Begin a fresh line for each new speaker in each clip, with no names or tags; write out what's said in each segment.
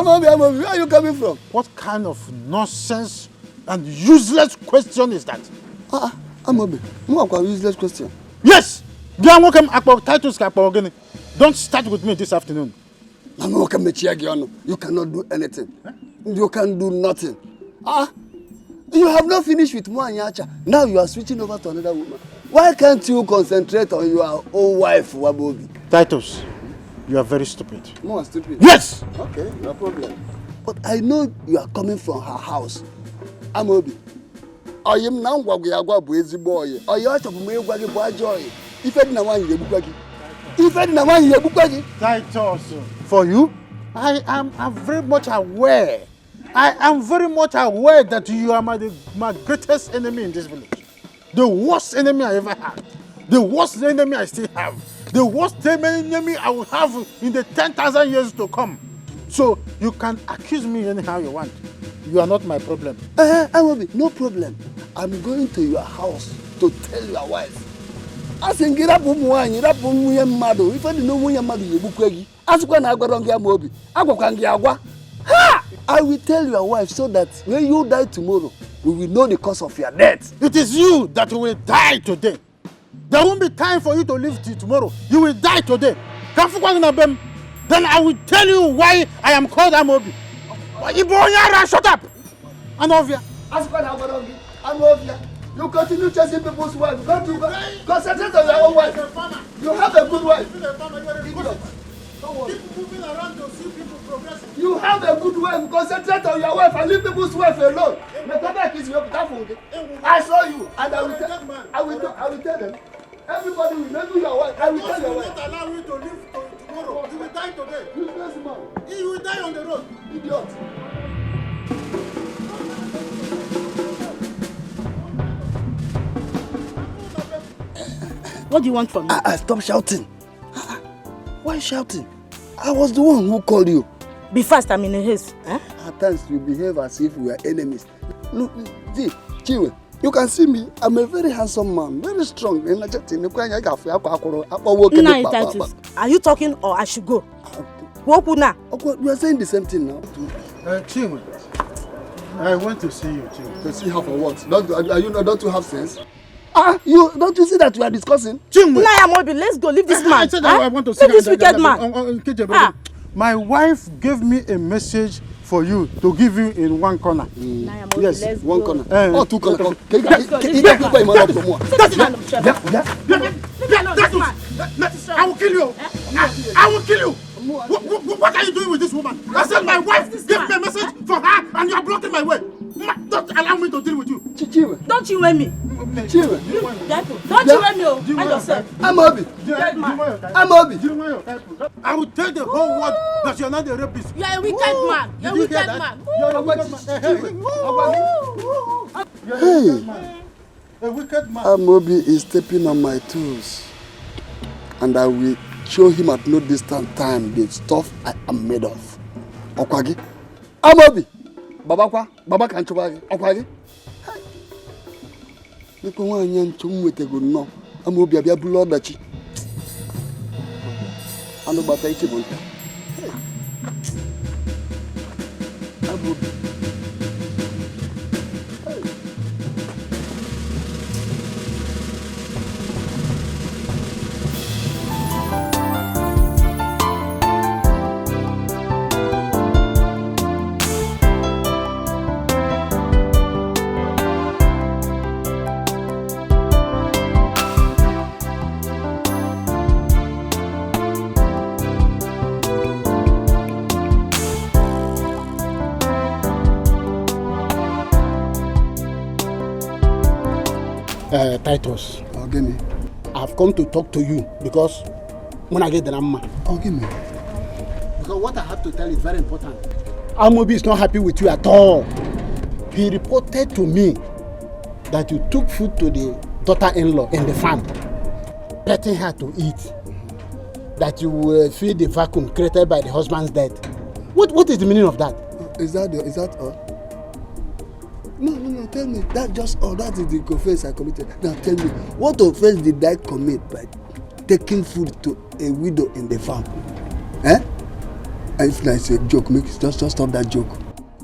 Where are you coming from?
What kind of nonsense and useless question is that?
Amobi, what useless question?
Yes! Don't start with me this afternoon.
You cannot do anything. You can do nothing. You have not finished with Mwanyacha. Now you are switching over to another woman. Why can't you concentrate on your own wife, Wabobi?
Titus, you are very stupid.
More stupid?
Yes!
Okay, no problem. But I know you are coming from her house. Amobi. I am now Wagua Bwezi boy. I ought to make Wagua joy. If I didn't want you,
Titus, for you, I am very much aware. I am very much aware that you are my greatest enemy in this village. The worst enemy I ever had. The worst enemy I still have. The worst enemy I will have in the 10,000 years to come. So you can accuse me anyhow you want. You are not my problem.
I will be no problem. I'm going to your house to tell your wife. I think get up one, you up on your mother. If I didn't know your mother, you book. Ask when I got on your mobi. I will tell your wife so that when you die tomorrow, we will know the cause of your death.
It is you that will die today. There won't be time for you to live till tomorrow. You will die today. Then I will tell you why I am called Amobi. Shut up! Anovia.
Ask when I got on you. Anovia. You continue chasing people's wives. Concentrate on your own wife. You have a good wife.
Keep moving around to see people progressing.
You have a good wife. Concentrate on your wife and leave people's wife alone. I saw you and I will tell them. Everybody will know your wife. I will tell your wife.
Not allow you to live tomorrow. You will die today.
Useless man.
You will die on the road.
Idiot.
What do you want from me?
Stop shouting. Why shouting? I was the one who called you.
Be fast, I'm in a haste.
At times you behave as if we are enemies. Look, see, Chiwe, you can see me. I'm a very handsome man, very strong.
Are you talking or I should go?
You are saying the same thing now.
Chiwe, I want to see you, Chiwe.
To see her for what? Don't you have sense? Don't you see that we are discussing?
Let's go, leave this man.
I said I want to see
this wicked man.
My wife gave me a message for you to give you in one corner.
Yes, one corner. Two corners.
I will kill you. I will kill you. What are you doing with this woman? I said my wife gave me a message for her and you are blocking my way. Don't allow me to deal with you.
Don't you wear me? Don't you wear me? Mind yourself.
Amobi.
I will tell the whole world that you are not a rapist.
You are a wicked man. You're a wicked man.
You're a wicked man. A wicked man.
Amobi is stepping on my toes. And I will show him at no distant time the stuff I am made of. Okwagi. Amobi. Baba can't Okwagi. You can want to with a good no. Amobi a blood that you. I know about 80 months. Amobi.
Titus.
Give me.
I've come to talk to you because when I get the number.
Give me.
Because what I have to tell is very important. Amobi is not happy with you at all. He reported to me that you took food to the daughter-in-law in the farm, letting her to eat. That you will fill the vacuum created by the husband's death. What is the meaning of that?
Is that all? No, tell me. That is the offense I committed. Now tell me, what offense did I commit by taking food to a widow in the farm? If it's a joke, just stop that joke.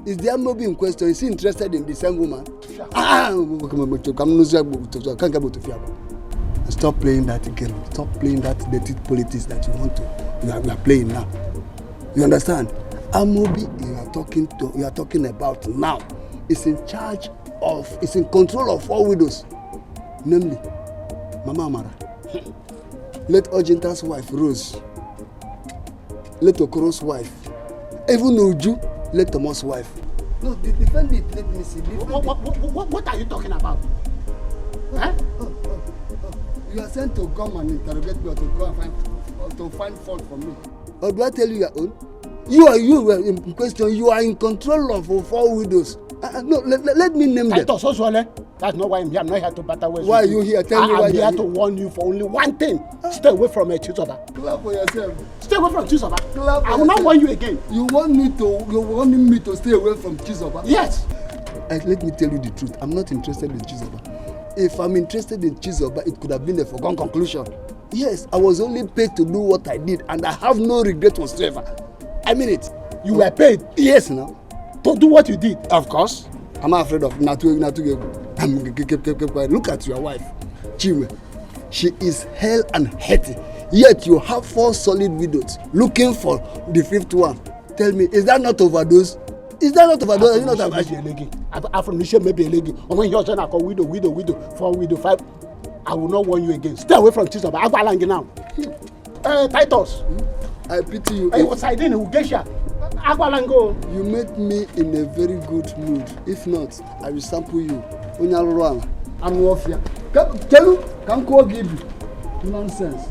Is the movie in question? Is he interested in the same woman? Stop playing that game. Stop playing that dirty politics that you are playing now. You understand? Amobi you are talking about now is in control of 4 widows, namely Mama Amara, late Ojinta's wife Rose, late Okoro's wife, even Uju, late Thomas' wife. No, defend it. Let me see.
What are you talking about? Huh?
You are sent to come and interrogate me or to go and find fault for me. Or do I tell you your own? You were in question. You are in control of 4 widows. No, let me name them.
That's not why I'm here. I'm not here to battle with you.
Why are you here? Tell me why
I'm here to warn you for only one thing. Stay away from a Chizoba.
Clap for yourself.
Stay away from Chizoba. I will not warn you again.
You want me to stay away from Chizoba?
Yes.
Let me tell you the truth. I'm not interested in Chizoba. If I'm interested in Chizoba, it could have been a foregone conclusion. Yes, I was only paid to do what I did, and I have no regret whatsoever. I mean it.
You were paid?
Yes, now.
To do what you did?
Of course. I'm not afraid of Natu. Keep quiet. Look at your wife, Chinwe. She is hell and hearty. Yet you have 4 solid widows looking for the 5th one. Tell me, is that not overdose? Is that not overdose? Are you not
Affirmation maybe a lady. Or when you're saying I call widow, 4 widow, 5. I will not warn you again. Stay away from Chizoba. Agbalangi now. Titus.
I pity you.
Hey, what's I doing? Ugesha. Agbalango.
You make me in a very good mood. If not, I will sample you. Unyalurwana. I'm off here. Tell you, come call give you. Nonsense.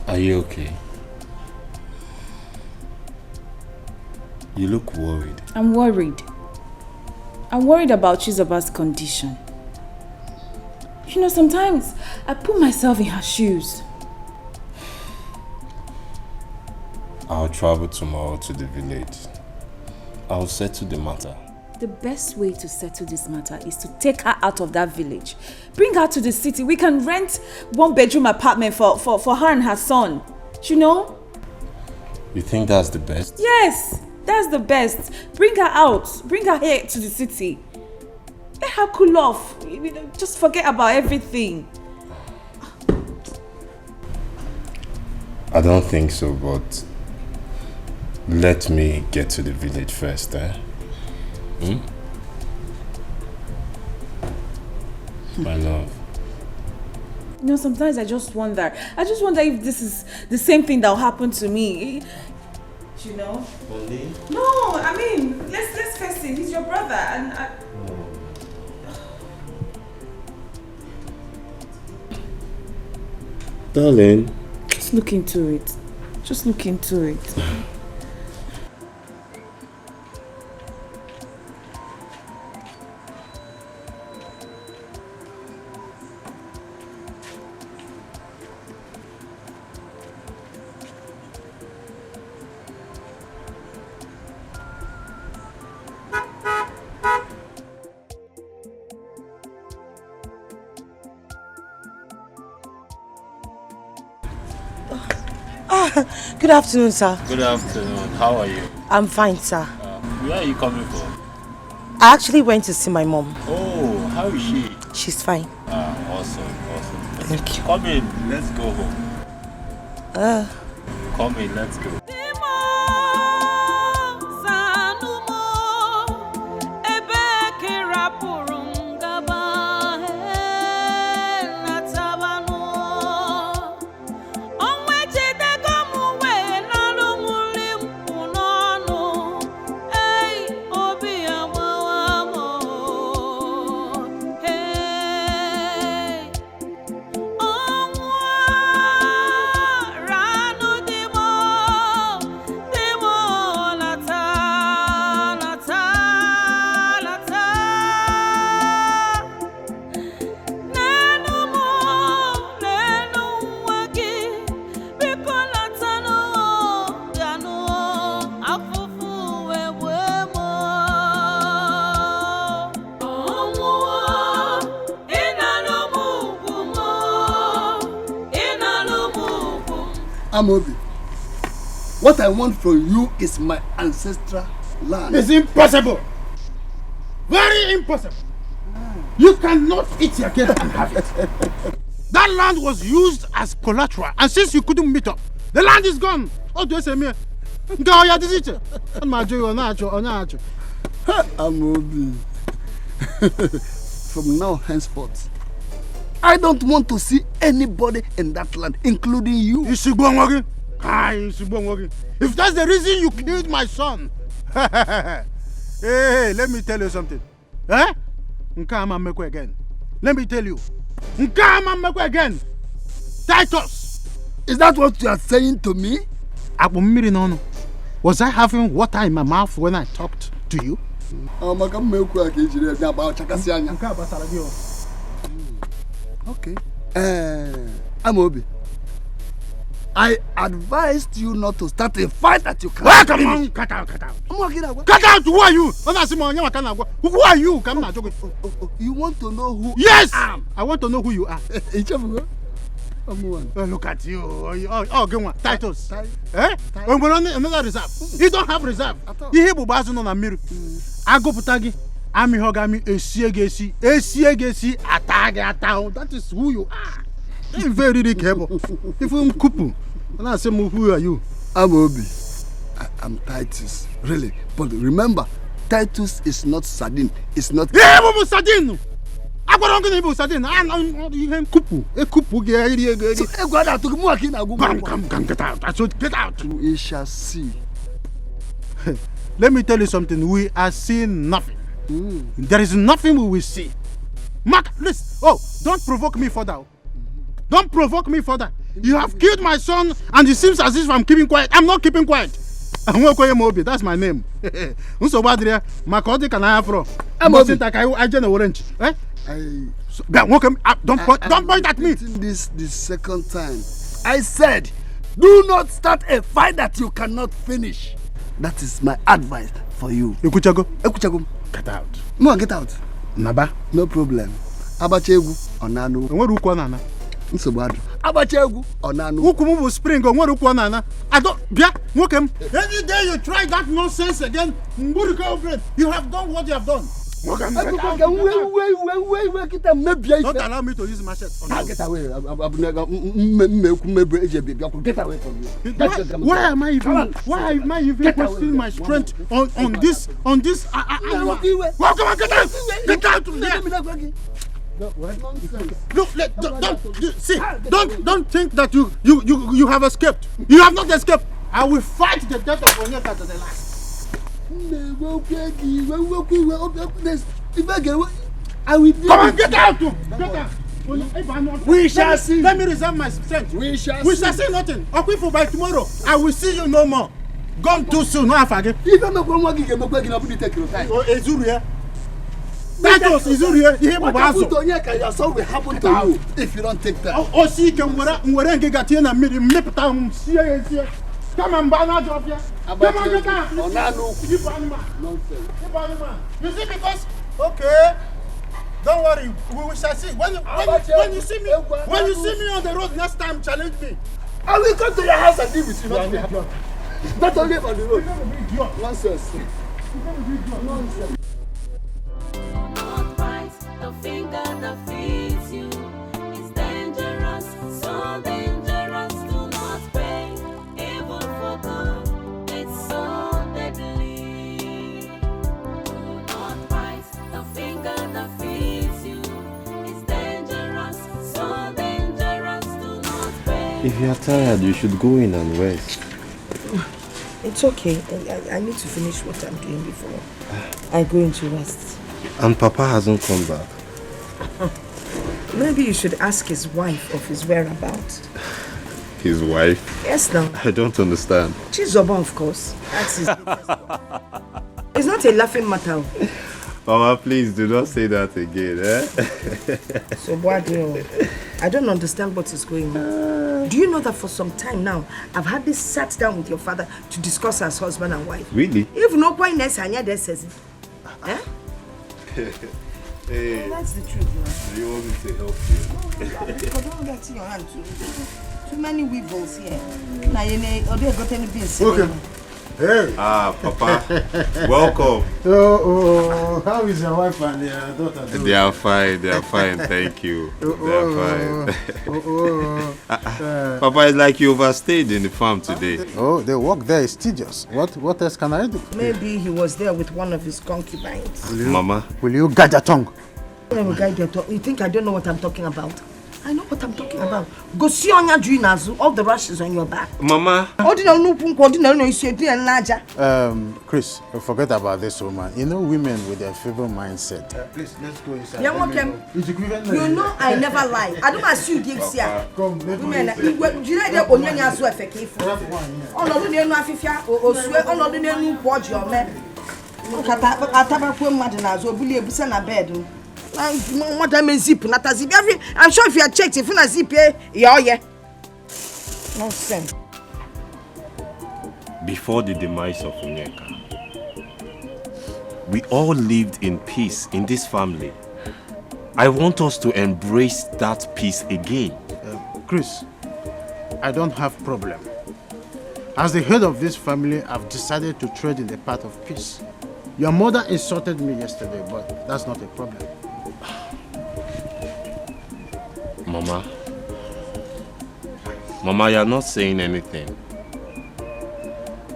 Are you okay? You look worried.
I'm worried. I'm worried about Chizoba's condition. You know, sometimes I put myself in her shoes.
I'll travel tomorrow to the village. I'll settle the matter.
The best way to settle this matter is to take her out of that village. Bring her to the city. We can rent 1-bedroom apartment for her and her son. You know?
You think that's the best?
Yes, that's the best. Bring her out. Bring her here to the city. Let her cool off. Just forget about everything.
I don't think so, but let me get to the village first, eh? My love.
You know, sometimes I just wonder if this is the same thing that will happen to me. You know?
Only?
No, I mean, let's face it. He's your brother, and
Darling.
Just look into it. Just look into it.
Good afternoon, sir.
Good afternoon. How are you?
I'm fine, sir.
Where are you coming from?
I actually went to see my mom.
Oh, how is she?
She's fine.
Awesome.
Thank you.
Come in, let's go home. Come in, let's go.
Amobi, what I want from you is my ancestral land.
It's impossible. Very impossible. You cannot eat your cake and have it. That land was used as collateral, and since you couldn't meet up, the land is gone. Oh, do you say me? Go, yeah, this is it.
Amobi, from now henceforth, I don't want to see anybody in that land, including you.
If that's the reason you killed my son, hey, let me tell you something. Eh? Again. Let me tell you. Again. Titus.
Is that what you are saying to me?
Was I having water in my mouth when I talked to you?
Okay. Amobi, I advised you not to start a fight that you can't.
Oh, come on, cut out. Cut out, who are you? Who are you?
You want to know who
yes!
I am?
I want to know who you are. Look at you. Oh, go on. Titus. Eh? We're on another reserve. You don't have reserve. You hear Bubazu on a mirror. I go Putagi. Ami Hogami, Esiegesi, Atag. That is who you are. You're very capable. If you're Kupu, and I say, who are you?
Amobi, I'm Titus. Really. But remember, Titus is not sardine. It's not.
Yeah, sardine! I'm going to be sardine. I'm Kupu. Come, get out. I should get out.
We shall see.
Let me tell you something. We are seeing nothing. There is nothing we will see. Mark, listen. Oh, don't provoke me further. Don't provoke me further. You have killed my son, and it seems as if I'm keeping quiet. I'm not keeping quiet. That's my name. Unso badria, makodi can I afro. I orange. Eh? Don't point at me.
This the second time. I said, do not start a fight that you cannot finish. That is my advice for you.
Ekuchago.
Get out. No, get out.
Naba.
No problem. Abachegu onanu.
Where ukwa nana?
Nsobadu. Abachegu onanu.
Ukumubu spring where ukwa nana? I don't. Yeah. Wokem. Any day you try that nonsense again, you have done what you have done. Don't allow me to use machete.
Get away. Get away from me.
Why am I even wasting my strength on this? Come on, get out! Get out from there! Look, don't think that you have escaped. You have not escaped. I will fight the death of Onyeka to the last.
I will
come on, get out! Get out!
We shall see.
Let me reserve my strength. We shall see nothing. Okwifu, by tomorrow, I will see you no more. Gone too soon. No, I Titus, Izuria,
what happened to Onyeka, your son will happen to you if you don't take that.
Oh, see, come on, come on, banana drop here. Come on, get out. Nonsense. You see, because okay, don't worry, we shall see. When you see me on the road next time, challenge me.
I will come to your house and deal with you. Not only on the road. Nonsense. Nonsense.
Not right, the finger that feeds you is dangerous, so dangerous. Do not pray, evil for good, it's so deadly. Do not right, the finger that feeds you is dangerous, so dangerous. Do not pray.
If you are tired, you should go in and rest.
It's okay. I need to finish what I'm doing before I go into rest.
And Papa hasn't come back.
Maybe you should ask his wife of his whereabouts.
His wife?
Yes, now.
I don't understand.
Chizoba, of course. That's his latest one. It's not a laughing matter.
Mama, please do not say that again, eh?
So, Boadio, I don't understand what is going on. Do you know that for some time now, I've hardly sat down with your father to discuss as husband and wife?
Really?
If no point, there says it. Eh?
Hey,
that's the truth, man.
Do you want me to help you?
No, don't let your hand too. Too many weevils here. Now you got any beans.
Okay. Hey.
Papa. Welcome.
How is your wife and your daughter doing?
They are fine, thank you. They are fine. Papa, it's like you overstayed in the farm today.
Oh, the work there is tedious. What else can I do?
Maybe he was there with one of his concubines.
Mama.
Will you guide your tongue?
You think I don't know what I'm talking about? I know what I'm talking about. Go see on your dreams, all the rashes on your back.
Mama.
Chris, forget about this woman. You know women with their favorite mindset. Please, let's go inside.
You know I never lie. I don't assume you here.
Come, let's go
inside. I'm sure if you had checked, if you had zip, yeah. Nonsense.
Before the demise of Onyeka, we all lived in peace in this family. I want us to embrace that peace again.
Chris, I don't have problem. As the head of this family, I've decided to tread in the path of peace. Your mother insulted me yesterday, but that's not a problem.
Mama, you're not saying anything.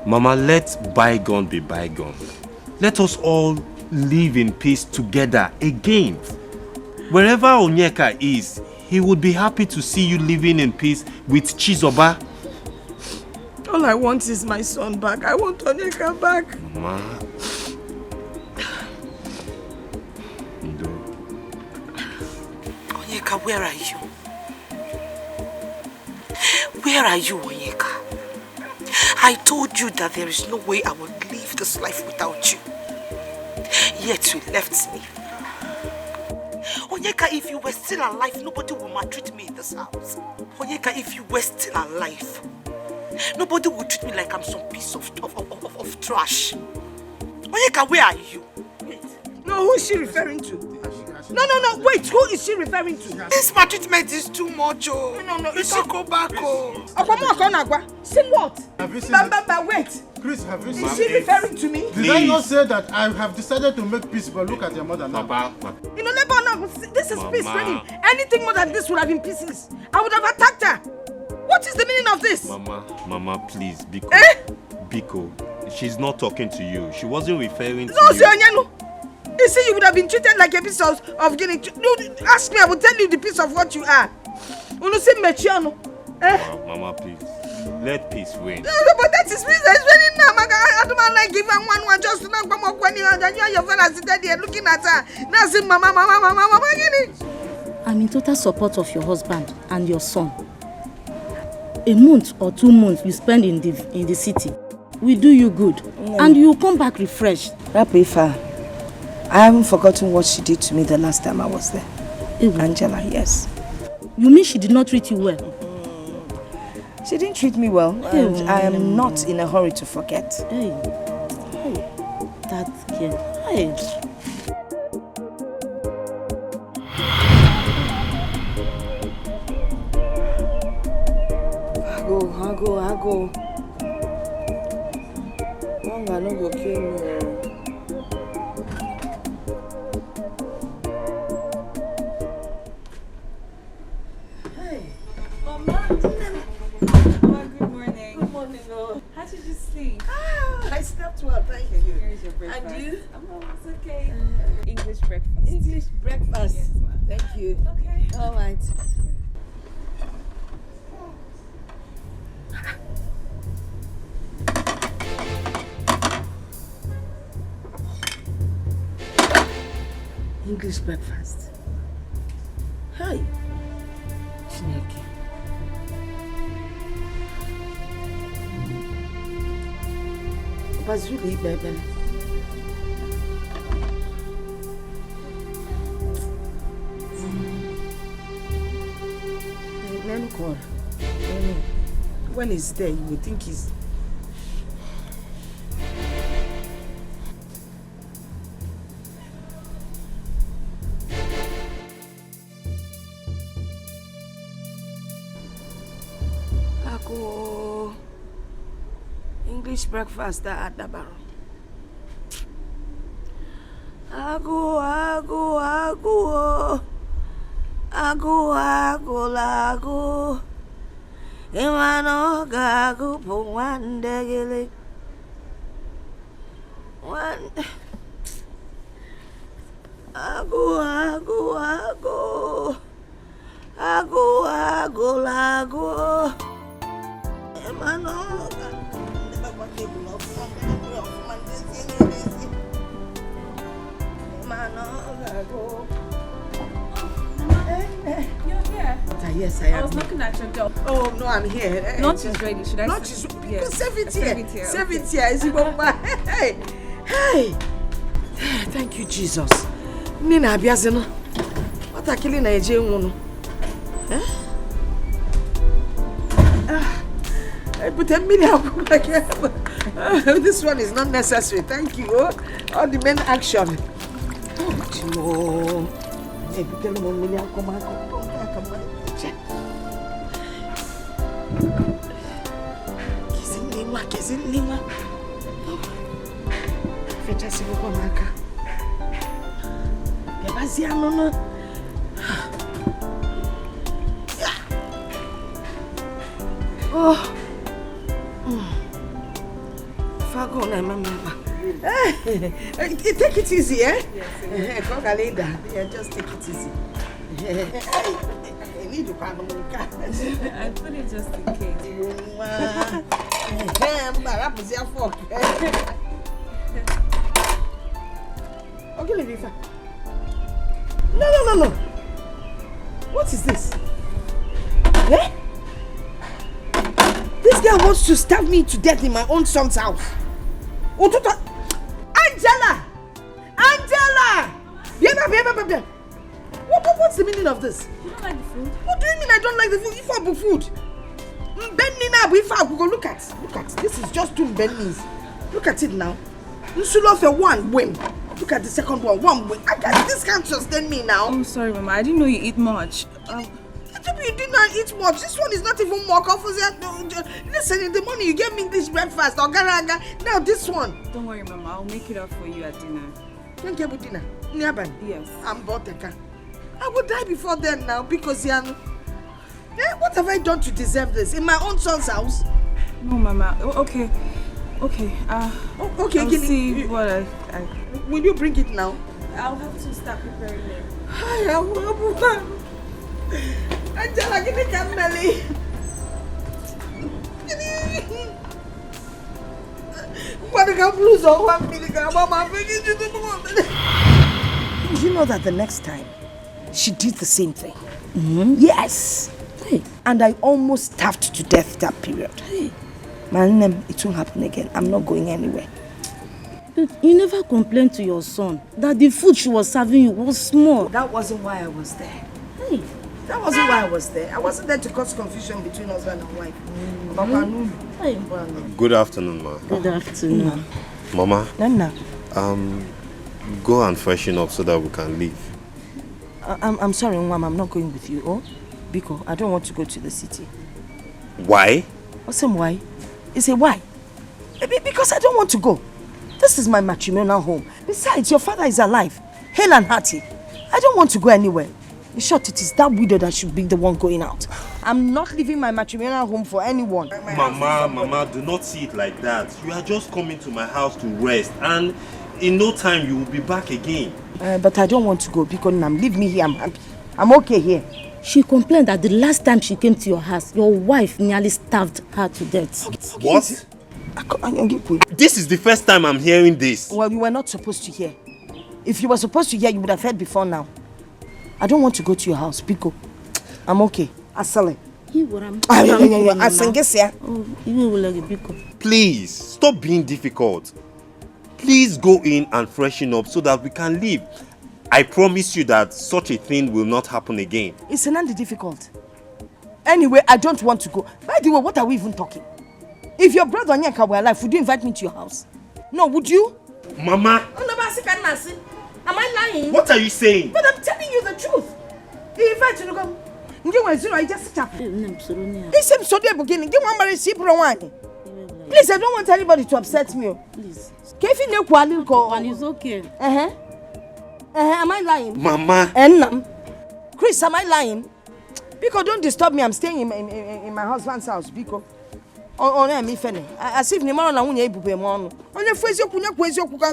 Mama, let bygone be bygone. Let us all live in peace together again. Wherever Onyeka is, he would be happy to see you living in peace with Chizoba.
All I want is my son back. I want Onyeka back.
Mama.
Onyeka, where are you? Where are you, Onyeka? I told you that there is no way I would live this life without you. Yet you left me. Onyeka, if you were still alive, nobody would maltreat me in this house. Onyeka, if you were still alive, nobody would treat me like I'm some piece of trash. Onyeka, where are you? Wait. No, who is she referring to? No, wait, who is she referring to? This maltreatment is too much, oh. No, you should go back, oh. See what?
Have you seen
wait.
Chris, have you seen?
Is she referring to me?
Did I not say that I have decided to make peace, but look at your mother now?
Papa.
You know, this is peace, really. Anything more than this would have been pieces. I would have attacked her. What is the meaning of this?
Mama, please, Biko. Biko, she's not talking to you. She wasn't referring to you.
You see, you would have been treated like a piece of guinea. Ask me, I will tell you the piece of what you are.
Mama, please. Let peace reign.
No, but that is peace. It's raining now. I don't like giving one just to knock them up when you and your father sitting there looking at her. Now say, Mama.
I'm in total support of your husband and your son. A month or 2 months you spend in the city will do you good, and you come back refreshed.
Rapifa, I haven't forgotten what she did to me the last time I was there. Angela, yes.
You mean she did not treat you well?
She didn't treat me well, and I am not in a hurry to forget.
Hey, that girl. Hey.
I go. Mama, no go kill me.
Hey, Mama. How did you sleep?
I slept well, thank you.
Here's your breakfast.
And you?
It's okay. English breakfast.
English breakfast.
Yes, ma'am.
Thank you.
Okay.
All right. English breakfast. Hi. Chineke. Was really baby. Let me call. When he's there, you would think he's.
Ago. English breakfast at the bar. Ago. Lago. Emano gago po one degele. One. Ago. Lago. Emano.
You're here.
Yes, I am.
I was looking at your job.
Oh no, I'm here.
Lunch is ready. Should I?
Lunch is ready.
Yes.
Save it here. Save
okay.
it here. Is it Mama? Hey. Thank you, Jesus. Nina Abiazino. What are killing a Jane? But a million. This one is not necessary. Thank you. All the main action. Oh, Kizinima. Fetch us over Maka. Yabaziano. Oh. Fago na mama. Take it easy, eh? Yes. Yeah, just take it easy. I need to find a
I put it just in case.
Okay, Levifa. No. What is this? Eh? This girl wants to stab me to death in my own son's house. Angela! Yeah. What's the meaning of this?
You don't like the food?
What do you mean I don't like the food? If I have food. Look at. This is just two bennies. Look at it now. You should offer one win. Look at the second one win. This can't sustain me now.
I'm sorry, Mama. I didn't know you eat much.
You did not eat much. This one is not even more comfortable. Listen, in the morning you gave me this breakfast. Now this one.
Don't worry, Mama. I'll make it up for you at dinner.
Thank you for dinner.
Yes.
I'm Boteka. I would die before then now because what have I done to deserve this? In my own son's house?
No, Mama. Okay. Okay, I'll see what I...
Will you bring it now?
I'll have to start preparing it.
Angela, give me Kamali. Did you know that the next time she did the same thing? Mm-hmm. Yes. Hey. And I almost starved to death that period. Hey. Man, it won't happen again. I'm not going anywhere.
But you never complained to your son that the food she was serving you was small.
That wasn't why I was there. Hey. That wasn't why I was there. I wasn't there to cause confusion between husband and wife.
Good afternoon, ma.
Good afternoon.
Mama.
Nana.
Go and freshen up so that we can leave.
I'm sorry, Mom. I'm not going with you. Oh, Biko, I don't want to go to the city.
Why?
What's why? You say why? Because I don't want to go. This is my matrimonial home. Besides, your father is alive, hale and hearty. I don't want to go anywhere. In short, it is that widow that should be the one going out. I'm not leaving my matrimonial home for anyone.
Mama, do not see it like that. You are just coming to my house to rest, and in no time you will be back again.
But I don't want to go because leave me here. I'm happy. I'm okay here.
She complained that the last time she came to your house, your wife nearly starved her to death.
What? This is the first time I'm hearing this.
Well, you were not supposed to hear. If you were supposed to hear, you would have heard before now. I don't want to go to your house, Biko. I'm okay. Asale.
Please, stop being difficult. Please go in and freshen up so that we can leave. I promise you that such a thing will not happen again.
It's not difficult. Anyway, I don't want to go. By the way, what are we even talking? If your brother and Nyaka were alive, would you invite me to your house? No, would you?
Mama!
Am I lying?
What are you saying?
But I'm telling you the truth. He invited you to come. Ngi wa zero I just chap.
Nem soro ni.
Isem so dey beginning. Ngi wa mare si pro wan. Please, I don't want anybody to upset me.
Please.
Kefi ne kwali ko.
And it's okay.
Am I lying?
Mama.
Chris, am I lying? Because don't disturb me. I'm staying in my husband's house. Because on me fene. As if ni mara na wunya ibube mo no. Onye fuezi okunya kwezi okuka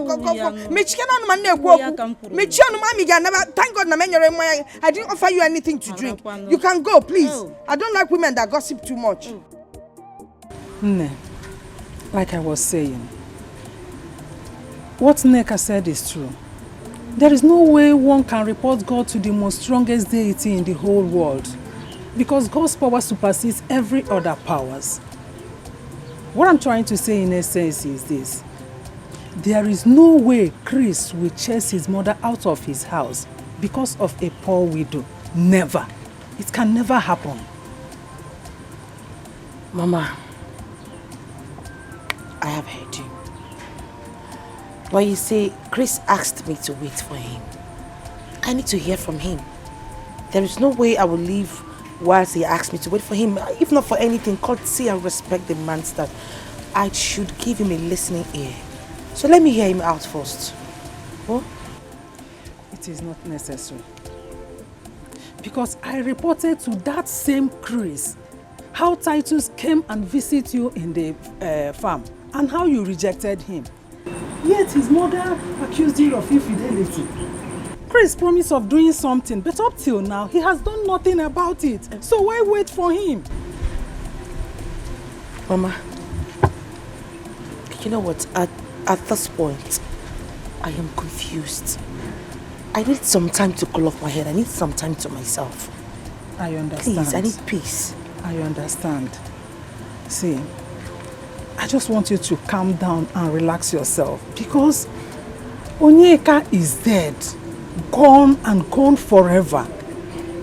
me chike na no man na ekwu oku. Me chi anu ma mi ga never. Thank God na me nyere mo. I didn't offer you anything to drink. You can go, please. I don't like women that gossip too much.
Like I was saying, what Nneka said is true. There is no way one can report God to the most strongest deity in the whole world, because God's power supersedes every other powers. What I'm trying to say in essence is this: there is no way Chris will chase his mother out of his house because of a poor widow. Never. It can never happen.
Mama, I have heard you. But you see, Chris asked me to wait for him. I need to hear from him. There is no way I will leave whilst he asked me to wait for him. If not for anything, courtesy and respect demands that I should give him a listening ear. So let me hear him out first. What?
It is not necessary. Because I reported to that same Chris how Titus came and visited you in the farm and how you rejected him. Yet his mother accused you of infidelity. Chris promised of doing something, but up till now, he has done nothing about it. So why wait for him?
Mama, you know what? At this point, I am confused. I need some time to cool off my head. I need some time to myself.
I understand.
Please, I need peace.
I understand. See, I just want you to calm down and relax yourself, because Onyeka is dead, gone and gone forever.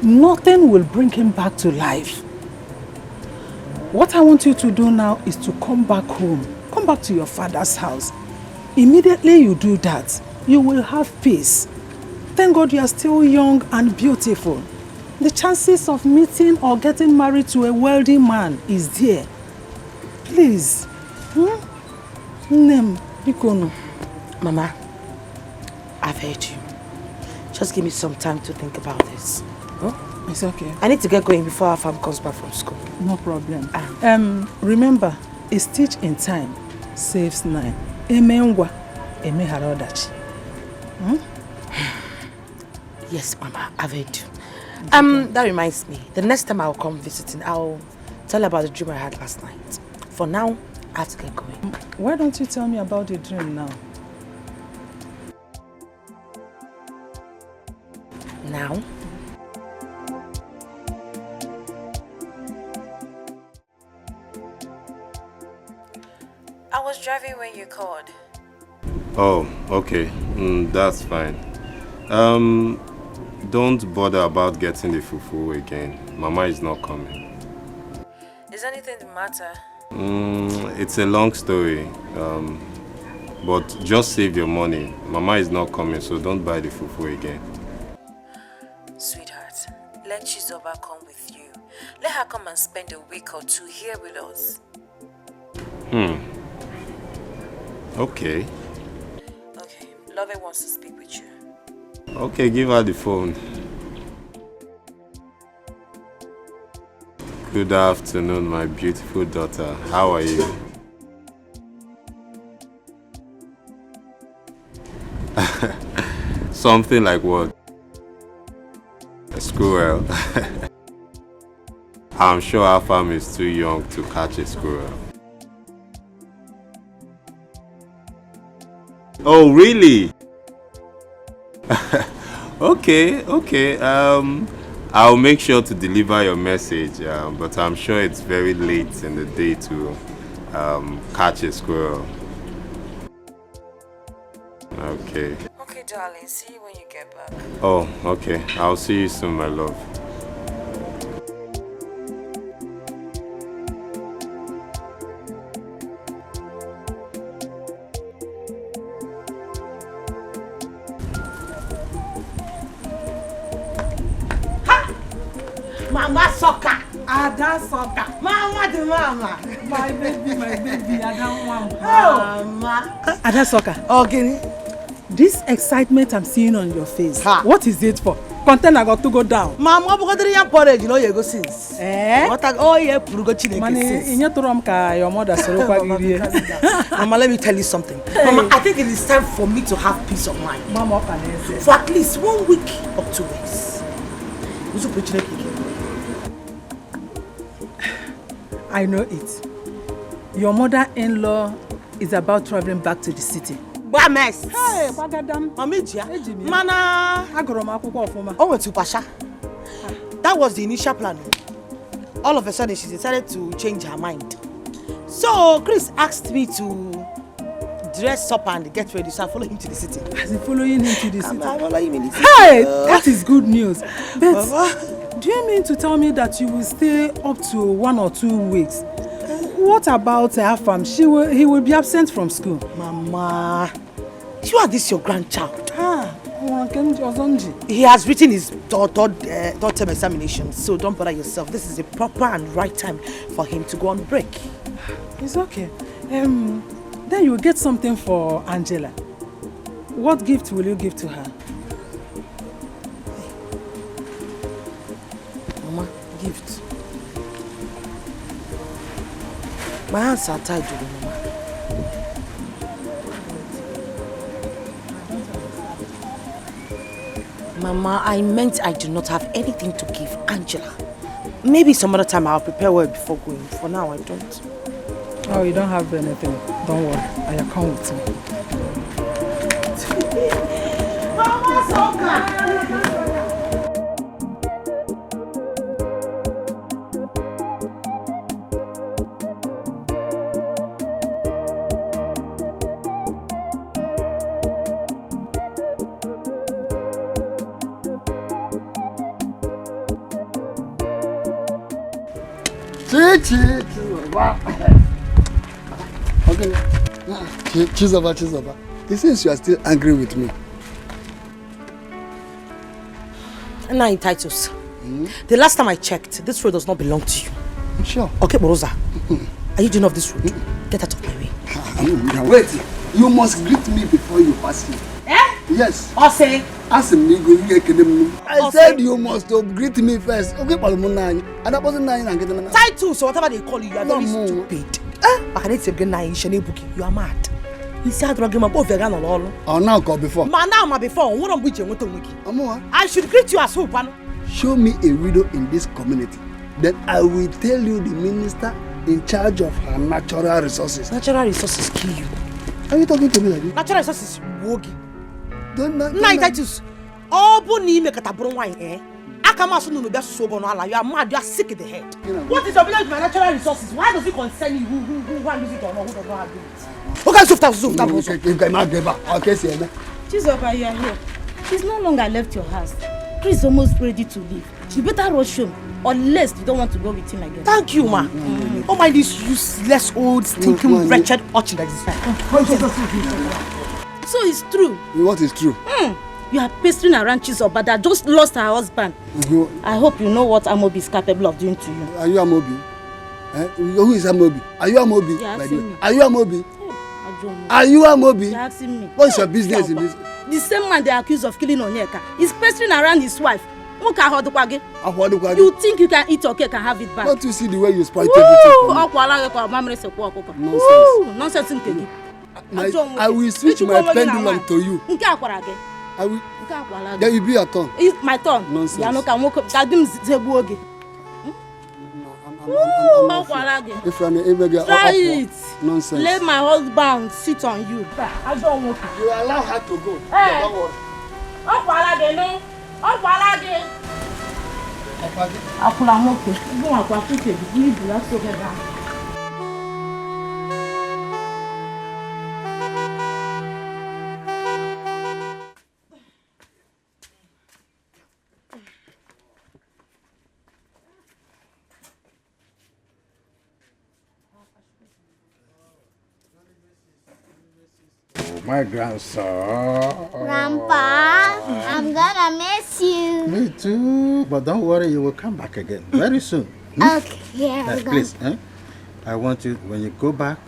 Nothing will bring him back to life. What I want you to do now is to come back home. Come back to your father's house. Immediately you do that, you will have peace. Thank God you are still young and beautiful. The chances of meeting or getting married to a wealthy man is there. Please.
Mama, I've heard you. Just give me some time to think about this. Huh?
It's okay.
I need to get going before our farm comes back from school.
No problem. Remember, a stitch in time saves 9.
Yes, Mama, I've heard you. That reminds me. The next time I'll come visiting, I'll tell you about the dream I had last night. For now, I have to get going.
Why don't you tell me about the dream now?
Now?
I was driving when you called.
Oh, okay. That's fine. Don't bother about getting the fufu again. Mama is not coming.
Is anything the matter?
It's a long story. But just save your money. Mama is not coming, so don't buy the fufu again.
Sweetheart, let Chizoba come with you. Let her come and spend a week or 2 here with us.
Okay.
Okay, Love wants to speak with you.
Okay, give her the phone. Good afternoon, my beautiful daughter. How are you? Something like what? A squirrel. I'm sure our farm is too young to catch a squirrel. Oh, really? Okay. I'll make sure to deliver your message, but I'm sure it's very late in the day to catch a squirrel. Okay.
Okay, darling. See you when you get back.
Oh, okay. I'll see you soon, my love.
Mama Soka.
Ada Soka.
Mama the mama.
My baby, Ada Mama.
Mama.
Ada Soka.
Okay.
This excitement I'm seeing on your face,
what
is it for? Container got to go down.
Mama, what about the porridge? You know you go since.
What?
Oh yeah, Purugo Chineke.
In your Turomka, your mother
Mama, let me tell you something. Hey. Mama, I think it is time for me to have peace of mind.
Mama, can I say?
For at least 1 week or 2 weeks.
I know it. Your mother-in-law is about traveling back to the city.
What mess?
Hey, Bagadam.
Mamijia. Mana. Oh, went to Pasha. That was the initial plan. All of a sudden, she decided to change her mind. So, Chris asked me to dress up and get ready, so I follow him to the city.
As in following him to the city?
I follow him in the city.
Hey, that is good news. But do you mean to tell me that you will stay up to 1 or 2 weeks? What about Afam? He will be absent from school.
Mama, you are this your grandchild.
He
has written his term examination, so don't bother yourself. This is a proper and right time for him to go on break.
It's okay. Then you will get something for Angela. What gift will you give to her?
Mama, gift. My hands are tied to the mama. Mama, I meant I do not have anything to give Angela. Maybe some other time I'll prepare well before going. For now, I don't.
Oh, you don't have anything. Don't worry. I come with me.
Mama, Soka!
Choose over. It seems you are still angry with me.
Now in Titus, the last time I checked, this road does not belong to you.
Sure.
Okay, Boroza, are you doing off this road? Get out of my way.
Wait, you must greet me before you pass here.
Eh?
Yes.
Ose.
I said you must greet me first. Okay,
Titus or whatever they call you, you are very stupid. You are mad. You see how drug him above vegan or all.
Oh, now call before.
Man, now before. What am I should greet you as hope.
Show me a widow in this community. Then I will tell you the minister in charge of her natural resources.
Natural resources kill you.
Are you talking to me like this?
Natural resources wogi.
Don't
Titus. Oh, Bonnie make a tabron wine, eh? I come out soon to be so bonala. You are mad, you are sick in the head. What is your village my natural resources? Why does it concern you? Who use it or not? Who does not have it? Okay,
Chizoba, you are here. She's no longer left your house. Chris is almost ready to leave. She better rush home, unless you don't want to go with him again.
Thank you, ma. Oh my, this useless old stinking wretched urchin that is
So it's true.
What is true?
You are pestering around Chizoba that just lost her husband. I hope you know what Amobi is capable of doing to you.
Are you Amobi? Who is Amobi? Are you Amobi? Are you Amobi? Are you Amobi?
You're asking me.
What's your business in this?
The same man they accused of killing Onyeka is pestering around his wife. You think you can eat your cake and have it back?
Don't you see the way you spoil everything?
Nonsense.
I will switch my pendulum to you. I will. Then you be your turn.
It's my turn.
Nonsense.
Try it.
Nonsense.
Let my husband sit on you. I don't want to.
You allow her to go.
Hey.
Don't worry.
my grandson.
Grandpa, I'm gonna miss you.
Me too. But don't worry, you will come back again very soon.
Okay, yeah,
please, I want you, when you go back,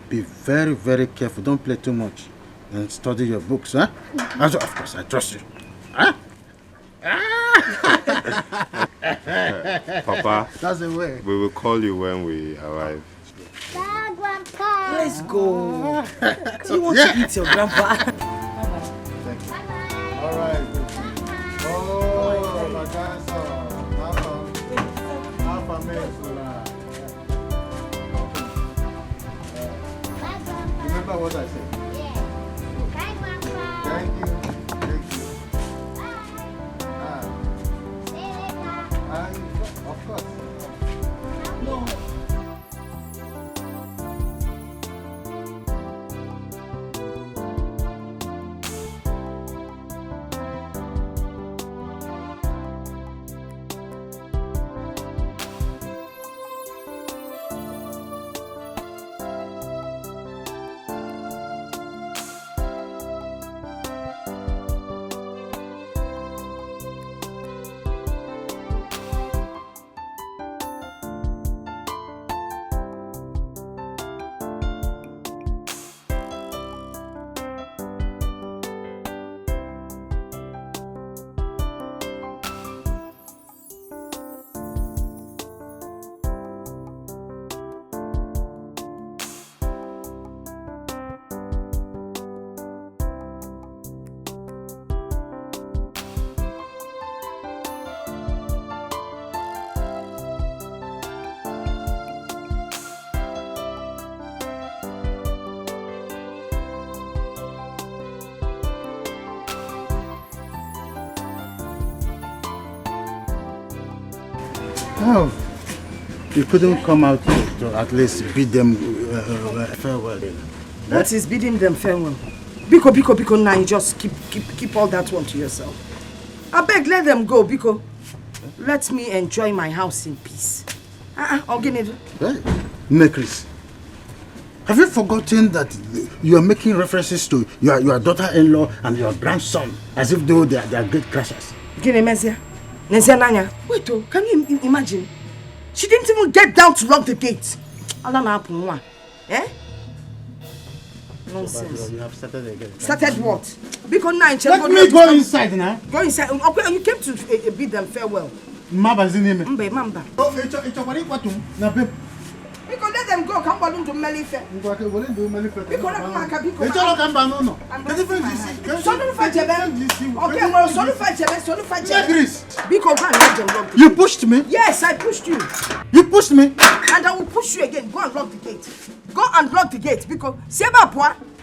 be very, very careful. Don't play too much. And study your books, huh? Also, of course, I trust you. Huh?
Papa,
that's the way.
We will call you when we arrive.
Bye, Grandpa.
Let's go. Do you want to eat your grandpa?
All right. Oh, my grandson. Have a remember what I said?
Yeah. Bye, Grandpa.
Thank you. Thank you.
Bye. See you later.
Of course.
No.
Oh, you couldn't come out to at least bid them farewell.
What is bidding them farewell? Biko, now you just keep all that one to yourself. I beg, let them go, Biko. Let me enjoy my house in peace. Hey,
Chris, have you forgotten that you are making references to your daughter-in-law and your grandson as if though they are great crashers?
Wait, can you imagine? She didn't even get down to lock the gate. Eh? Nonsense.
You have started again.
Started what? Because now
let me go inside now.
Go inside. Okay, you came to bid them farewell.
Mamba.
Oh, because let them go. Come on to Melife.
You pushed me?
Yes, I pushed you.
You pushed me?
And I will push you again. Go and lock the gate. Go and lock the gate because Seba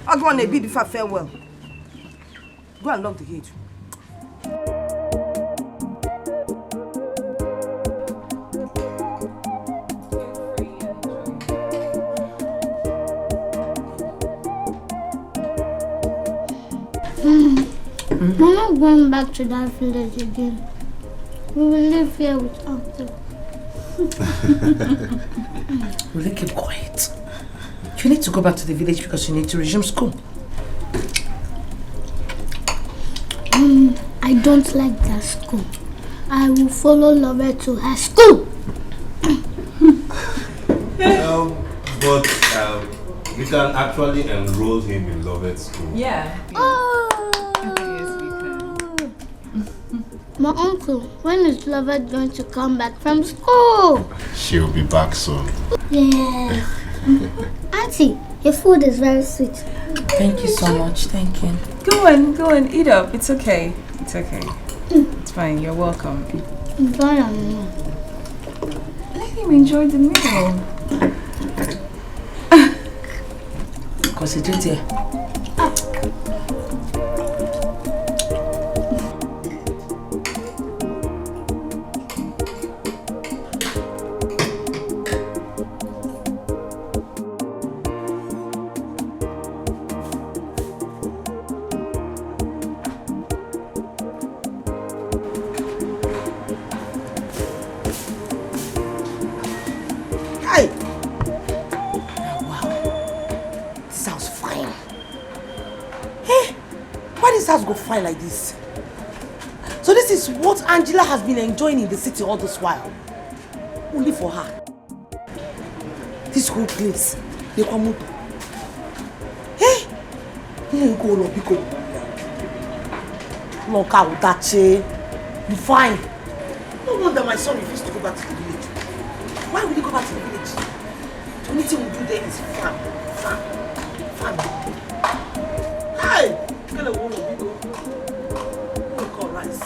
I'll go on a bid for farewell. Go and lock the gate.
We're not going back to that village again. We will live here with Uncle.
Really keep quiet. You need to go back to the village because you need to resume school.
I don't like that school. I will follow Lover to her school.
But we can actually enroll him in Lovet's school.
Yeah.
Oh.
Yes, we can.
My uncle, when is Lover going to come back from school?
She'll be back soon.
Yes. Auntie, your food is very sweet.
Thank you so much. Thank you.
Go on, eat up. It's okay. It's okay. It's fine. You're welcome.
Let
him enjoy the meal.
Concentrate here.
fine like this. So this is what Angela has been enjoying in the city all this while. Only for her. This whole place, they come out. Hey! Here you go, Lobiko. Look out, Dache. You fine. No wonder my son refused to go back to the village. Why would he go back to the village? The only thing we do there is farm. Hey! Get a wall of Lobiko. Look all rice.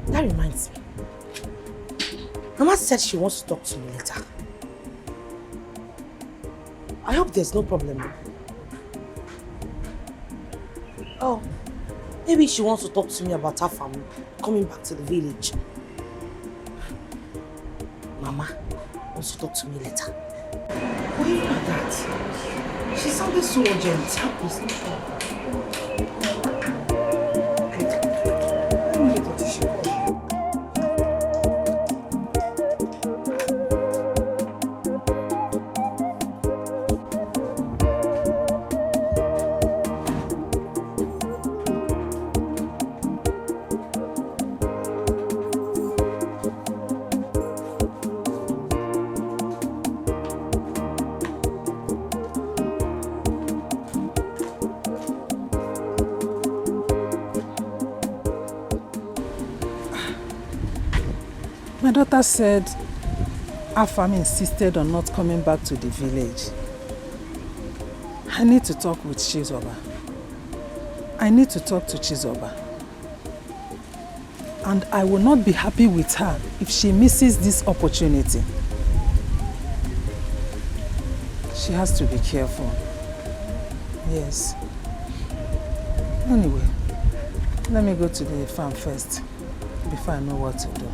That reminds me. Mama said she wants to talk to me later. I hope there's no problem. Oh, maybe she wants to talk to me about her family coming back to the village. Mama wants to talk to me later. Why do you know that? She sounded so urgent. Help us.
My daughter said our family insisted on not coming back to the village. I need to talk with Chizoba. I need to talk to Chizoba. And I will not be happy with her if she misses this opportunity. She has to be careful. Yes. Anyway, let me go to the farm first before I know what to do.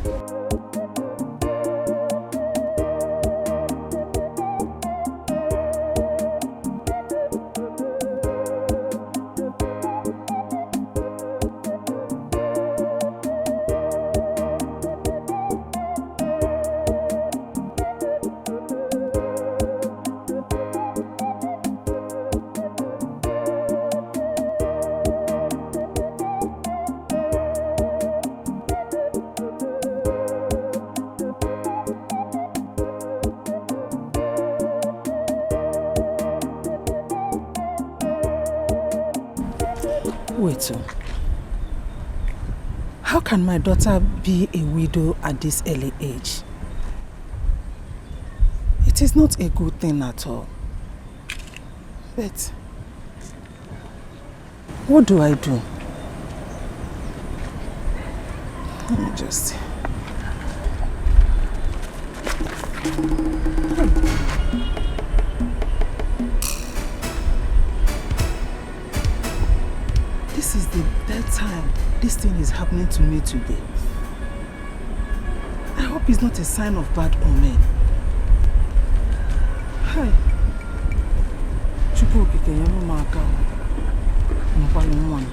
Wait, how can my daughter be a widow at this early age? It is not a good thing at all. But what do I do? Let me just... This is the third time this thing is happening to me today. I hope it's not a sign of bad omen. Hi. Chukwu okike ya no maka. Nkwa no mwana.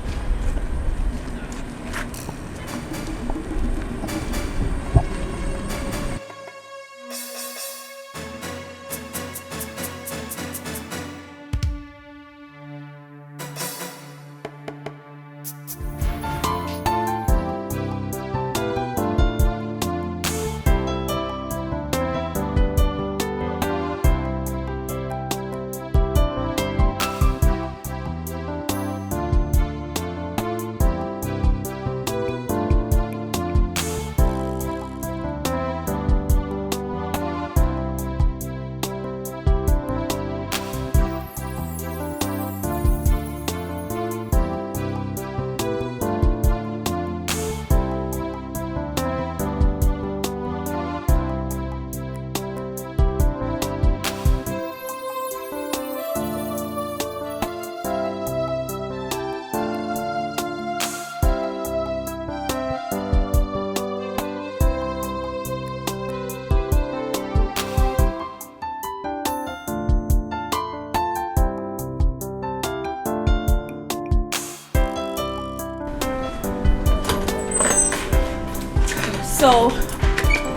So,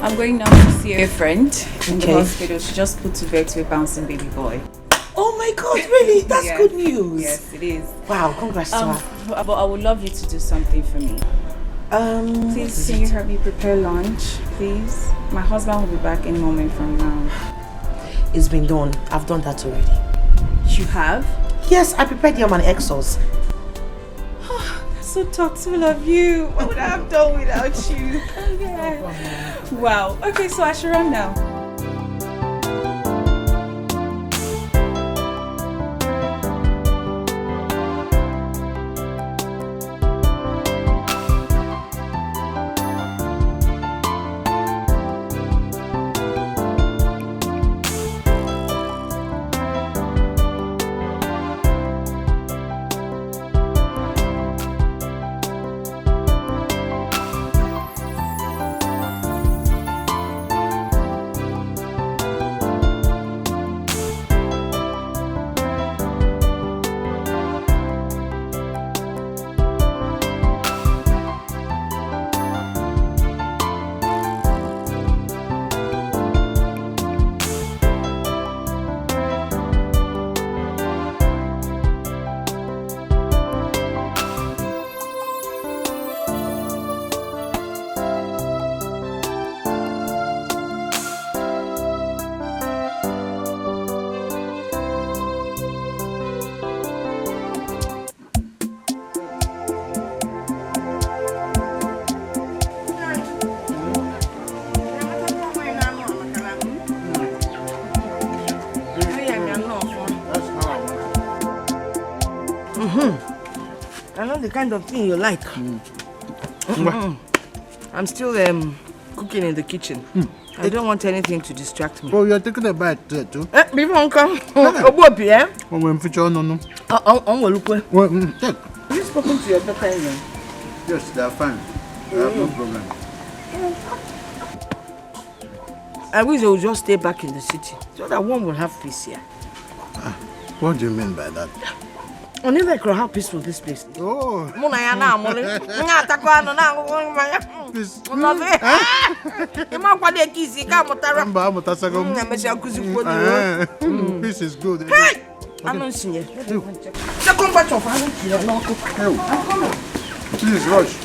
I'm going now to see a friend in the hospital. She just put to bed to a bouncing baby boy.
Oh my God, really? That's
Yes.
good news.
Yes, it is.
Wow, congrats to her.
But I would love you to do something for me. Please, can you help me prepare lunch, please? My husband will be back any moment from now.
It's been done. I've done that already.
You have?
Yes, I prepared yam and egg sauce.
So thoughtful of you. What would I have done without you? Yeah. Wow. Okay, so I should run now.
I know the kind of thing you like. I'm still cooking in the kitchen. I don't want anything to distract me.
Oh, you're taking a bite there too?
Before uncle, Obobi, eh?
When future no.
Take. Have you spoken to your daughter in law?
Yes, they are fine. I have no problem.
I wish they would just stay back in the city so that one will have peace here.
What do you mean by that?
I never could how peaceful this place is.
Oh. Peace is good.
Hey! I'm not seeing you. Second batch of
Please rush.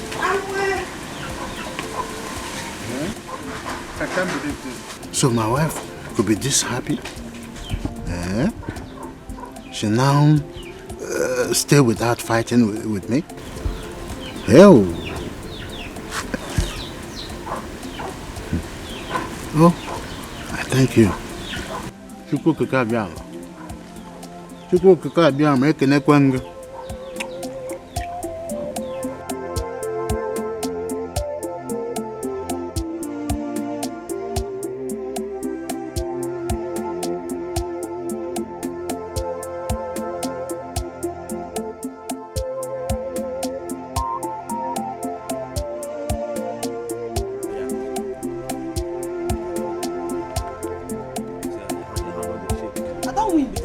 I can't believe this. So my wife could be this happy? She now stay without fighting with me? Hell. Oh, I thank you. Chukwu kakabiama. Chukwu kakabiama ekene kwenga.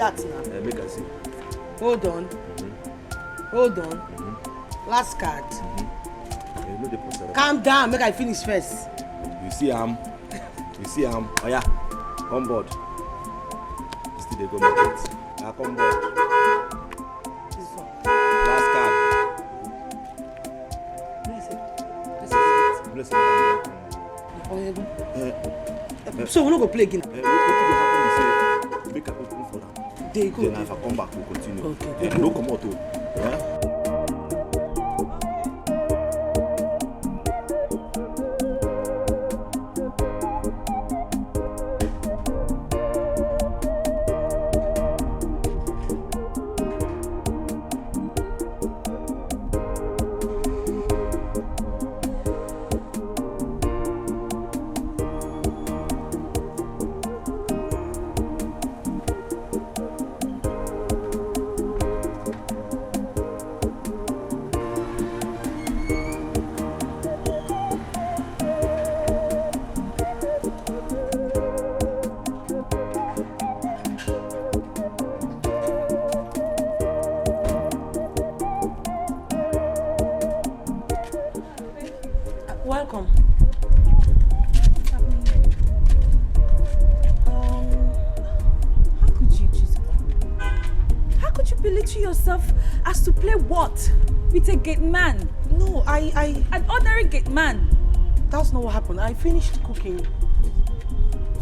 that now?
Make I see.
Hold on. Hold on. Last card.
No dey post.
Calm down, make I finish first.
You see am? Oh yeah, come board. Still dey go market. Come board.
This one.
Last card. Bless you.
So we no go play again.
Wetin go happen is say make I open for am.
Dey go.
Then if I come back, we'll continue.
Okay.
No come out.
Welcome.
How could you choose that? How could you belittle yourself as to play what? With a gate man?
No,
An ordinary gate man?
That's not what happened. I finished cooking.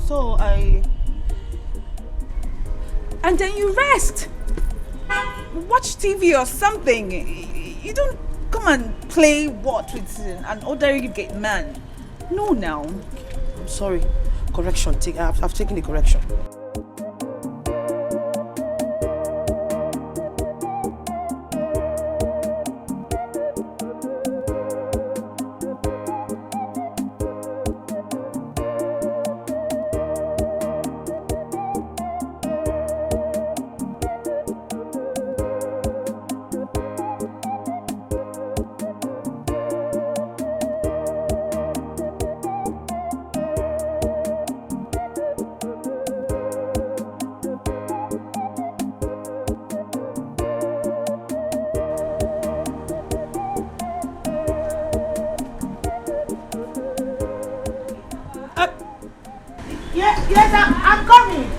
So
And then you rest. Watch TV or something. You don't come and play what with an ordinary gate man. No, now.
I'm sorry. Correction. I've taken the correction.
Yes, I'm coming.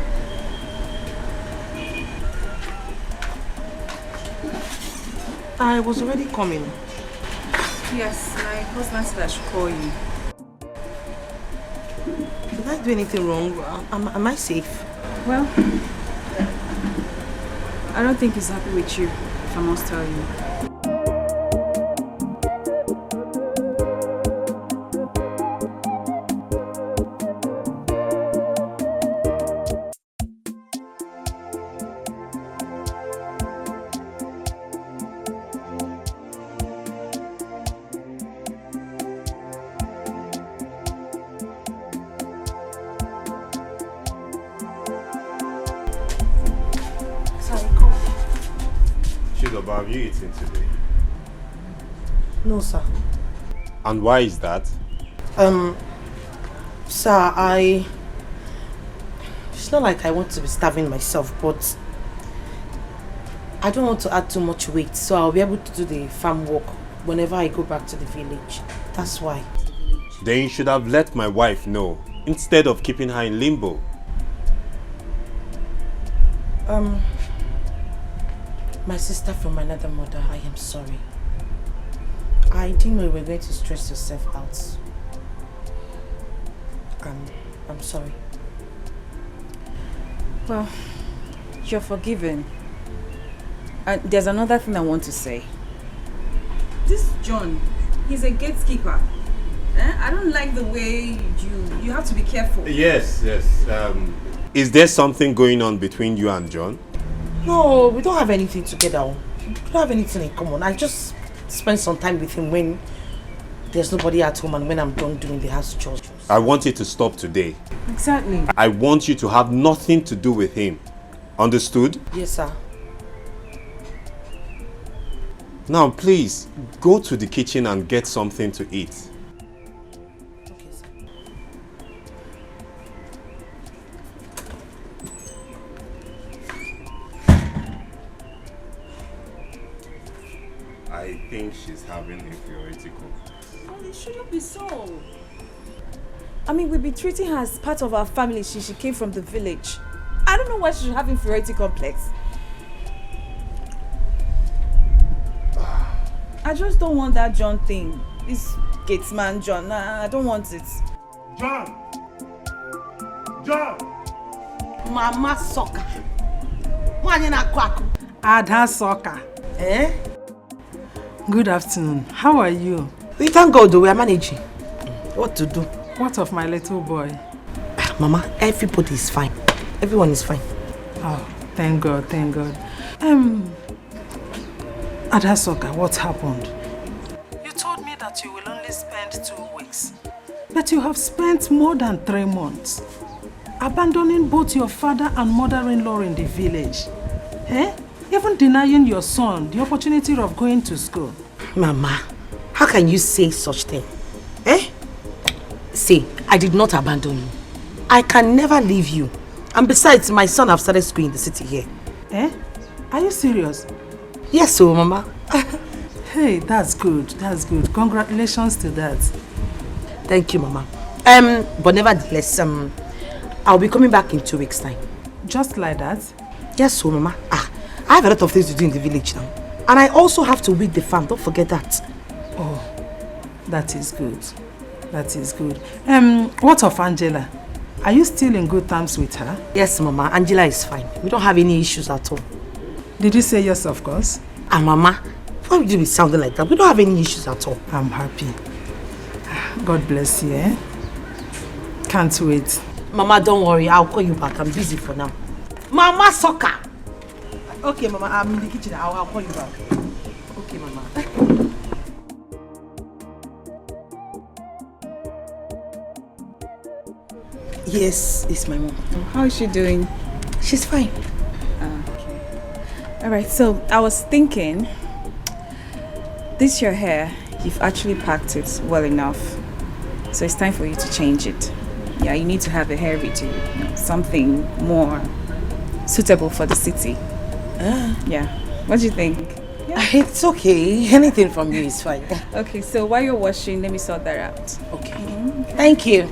I was already coming.
Yes, my husband said I should call you.
Did I do anything wrong? Am I safe?
Well, I don't think he's happy with you, if I must tell you.
Have you eaten today?
No, sir.
And why is that?
Sir, it's not like I want to be starving myself, but I don't want to add too much weight, so I'll be able to do the farm work whenever I go back to the village. That's why.
Then you should have let my wife know, instead of keeping her in limbo.
My sister from another mother, I am sorry. I didn't know you were going to stress yourself out. I'm sorry.
Well, you're forgiven. And there's another thing I want to say. This John, he's a gatekeeper. I don't like the way you have to be careful.
Yes. Is there something going on between you and John?
No, we don't have anything together. We don't have anything in common. I just spend some time with him when there's nobody at home and when I'm done doing the house chores.
I want you to stop today.
Exactly.
I want you to have nothing to do with him. Understood?
Yes, sir.
Now, please, go to the kitchen and get something to eat.
Okay, sir.
she's having inferiority complex.
Well, it shouldn't be so. I mean, we've been treating her as part of our family. She came from the village. I don't know why she should have inferiority complex. I just don't want that John thing. This gatesman John. Nah, I don't want it.
John! John!
Mama Soka. Mwanye na kwaku.
Ada Soka.
Eh?
Good afternoon. How are you?
We thank God we are managing. What to do?
What of my little boy?
Mama, everybody is fine. Everyone is fine.
Oh, thank God, thank God. Ada Soka, what happened? You told me that you will only spend 2 weeks. But you have spent more than 3 months. Abandoning both your father and mother-in-law in the village. Eh? Even denying your son the opportunity of going to school.
Mama, how can you say such thing? Eh? See, I did not abandon you. I can never leave you. And besides, my son have started school in the city here.
Eh? Are you serious?
Yes, so Mama.
Hey, that's good. That's good. Congratulations to that.
Thank you, Mama. But nevertheless, I'll be coming back in 2 weeks' time.
Just like that?
Yes, so Mama. I have a lot of things to do in the village now. And I also have to weed the farm. Don't forget that.
Oh, that is good. That is good. What of Angela? Are you still in good terms with her?
Yes, Mama. Angela is fine. We don't have any issues at all.
Did you say yes, of course?
Mama, why would you be sounding like that? We don't have any issues at all.
I'm happy. God bless you, eh? Can't wait.
Mama, don't worry. I'll call you back. I'm busy for now. Mama Soka! Okay, Mama. I'm in the kitchen. I'll call you back. Okay, Mama. Yes, it's my mom.
How is she doing?
She's fine.
Okay. Alright, so I was thinking, this your hair, you've actually packed it well enough. So it's time for you to change it. Yeah, you need to have a hair redo, something more suitable for the city. Yeah. What do you think?
Yeah. It's okay. Anything from you is fine.
Okay, so while you're washing, let me sort that out.
Okay. Thank you.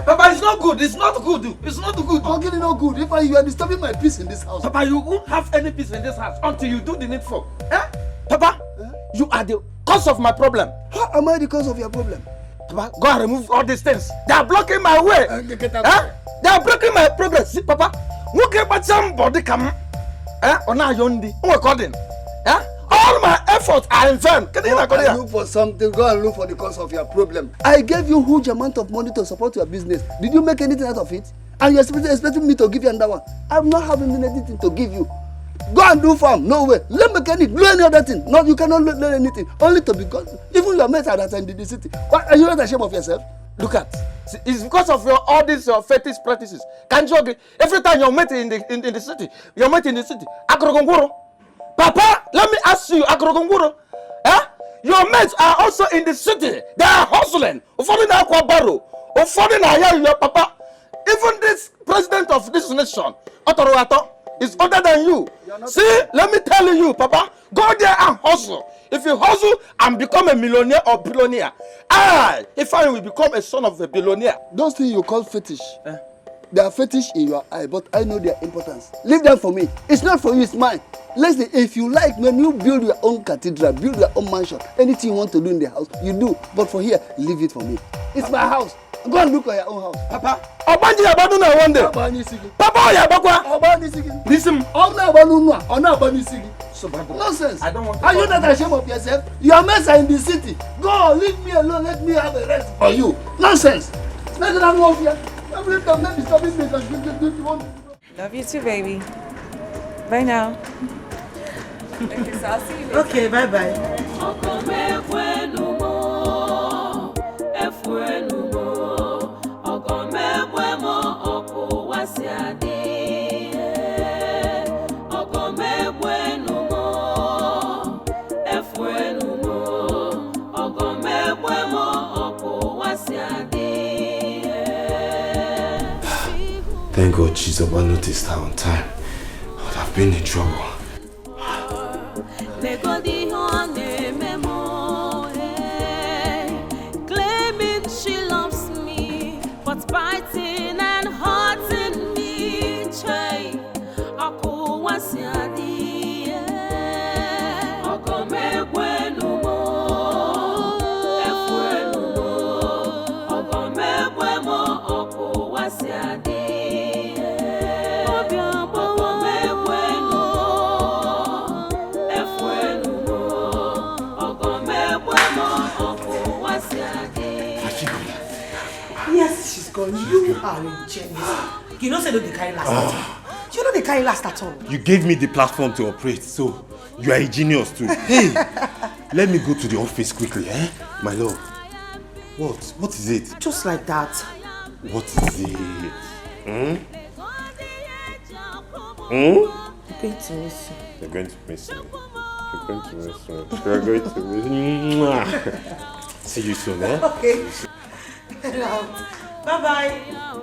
Papa, it's not good. It's not good. It's not good.
How can it not good? If you are disturbing my peace in this house.
Papa, you won't have any peace in this house until you do the needful. Papa, you are the cause of my problem.
How am I the cause of your problem?
Papa, go and remove all these things. They are blocking my way. They are blocking my progress. See, Papa, look at somebody come. All my efforts are in vain.
Go and look for something. Go and look for the cause of your problem. I gave you a huge amount of money to support your business. Did you make anything out of it? And you're expecting me to give you another one? I'm not having anything to give you. Go and do farm. No way. Learn mechanic. Do any other thing. No, you cannot learn anything. Only to because even your mates are that in the city. Why are you not ashamed of yourself?
Look at. See, it's because of all these fetish practices. Can't you agree? Every time you're met in the city, you're met in the city. Agrogongoro. Papa, let me ask you, Agrogongoro. Your mates are also in the city. They are hustling. Your papa. Even this president of this nation, Otoroato, is older than you. See, let me tell you, Papa, go there and hustle. If you hustle and become a millionaire or billionaire, if I will become a son of a billionaire.
Those things you call fetish, they are fetish in your eye, but I know their importance. Leave them for me. It's not for you, it's mine. Listen, if you like, when you build your own cathedral, build your own mansion, anything you want to do in the house, you do. But for here, leave it for me. It's my house. Go and look at your own house. Papa,
Obanji Abaduna one day. Papa, Yabakwa.
Listen, nonsense.
I don't want to.
Are you not ashamed of yourself? Your mates are in the city. Go, leave me alone. Let me have a rest for you. Nonsense. Let them move here. Every time, let me stop this because you want.
Love you too, baby. Bye now. Okay, so I'll see you later.
Okay, bye-bye.
Ọkọ
Thank God Chizoba noticed her on time. I would have been in trouble.
Claiming she loves me, but biting and hurting me.
Yes, she's gone. You are a genius. You don't say no they carry last at all. You know they carry last at all.
You gave me the platform to operate, so you are a genius too. Hey, let me go to the office quickly, eh? My love. What? What is it?
Just like that.
What is it? Hmm? Hmm?
You're going to miss me.
You're going to miss me. You're going to miss me. You're going to miss me. See you soon, eh?
Okay. Bye-bye.